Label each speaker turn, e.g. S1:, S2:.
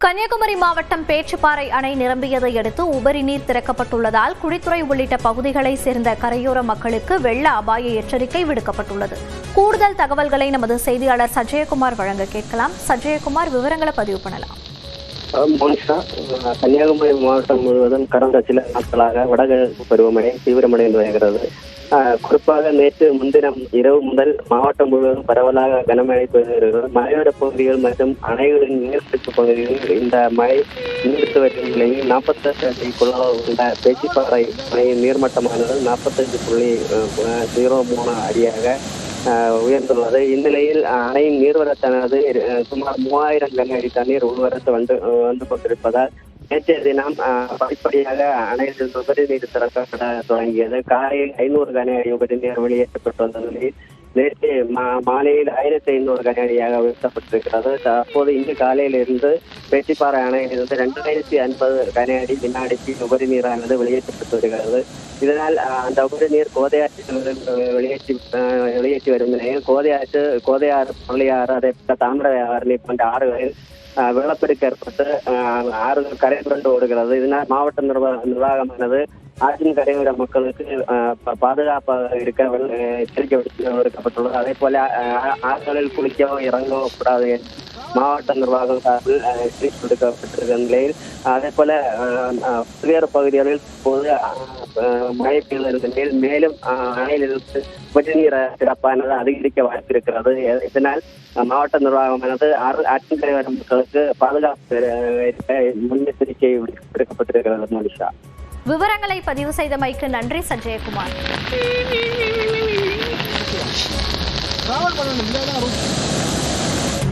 S1: கன்னியாகுமரி மாவட்டம் பேச்சிப்பாறை அணை நிரம்பியதை அடுத்து உபரி நீர் திறக்கப்பட்டுள்ளதால் குழித்துறை உள்ளிட்ட பகுதிகளை சேர்ந்த கரையோர மக்களுக்கு வெள்ள அபாய எச்சரிக்கை விடுக்கப்பட்டுள்ளது. கூடுதல் தகவல்களை நமது செய்தியாளர் சஜயகுமார் வழங்க கேட்கலாம். சஜயகுமார், விவரங்களை பதிவு பண்ணலாம்.
S2: கன்னியாகுமரி மாவட்டம் முழுவதும் கடந்த சில நாட்களாக வடகிழக்கு பருவமழை தீவிரமடைந்து வருகிறது. குறிப்பாக நேற்று முன்தினம் இரவு முதல் மாவட்டம் முழுவதும் பரவலாக கனமழை பெய்து வருகிறது. மலையோர பகுதிகள் மற்றும் அணைகளின் நீர்பிடிப்பு பகுதிகளில் இந்த மழை நீடித்து வரும் நிலையில் 48 அடிக்குள்ள உள்ள பேச்சிப்பாறை அணையின் நீர்மட்டமானது 45.03 அடியாக உயர்ந்துள்ளது. இந்நிலையில் அணையின் நீர்வரத்தானது சுமார் 3000 கன அடி தண்ணீர் உள்வரத்து வந்து கொண்டிருப்பதால் நேற்றைய தினம் படிப்படியாக அணையில் உபரி நீர் திறக்கப்பட தொடங்கியது. காலையில் 500 கன அடி உபரி நீர் வெளியேற்றப்பட்டு வந்த நிலையில் நேற்று மாலையில் 1500 கன அடியாக உயர்த்தப்பட்டிருக்கிறது. அப்போது இன்று காலையிலிருந்து பேச்சிப்பாறை அணையிலிருந்து 2050 கன அடி வினாடிக்கு உபரி நீரானது வெளியேற்றப்பட்டு வருகிறது. இதனால் அந்த உபரி நீர் கோதையாற்றிலிருந்து வெளியேற்றி வரும் நிலையில் கோதையாறு, பள்ளியாறு, அதே போல தாமிரபரணி போன்ற ஆறுகளில் வெள்ளப்பெருக்கு ஏற்பட்டு ஆறுகள் கரை புரண்டு ஓடுகிறது. இதனால் மாவட்ட நிர்வாகமானது ஆற்றின் கரையோர மக்களுக்கு பாதுகாப்பாக இருக்க எச்சரிக்கை விடுக்கப்பட்டுள்ளது. அதே போல ஆறுகளில் குளிக்கவோ இறங்கவோ கூடாது என்று மாவட்ட நிர்வாகம் சார்பில் எச்சரிக்கை விடுக்கப்பட்டிருக்கிற நிலையில் அதே போல பல்வேறு பகுதிகளில் போது மழை பெய்து நிலையில் மேலும் அணையிலிருந்து உபரிநீர் சிறப்பானது அதிகரிக்க வாய்ப்பிருக்கிறது. இதனால் மாவட்ட நிர்வாகமானது ஆற்றின் கரையோர மக்களுக்கு பாதுகாப்பு முன்னெச்சரிக்கை விடுக்கப்பட்டிருக்கிறது. மோனிஷா,
S1: விவரங்களை பதிவு செய்தமைக்கு நன்றி சஜயகுமார்.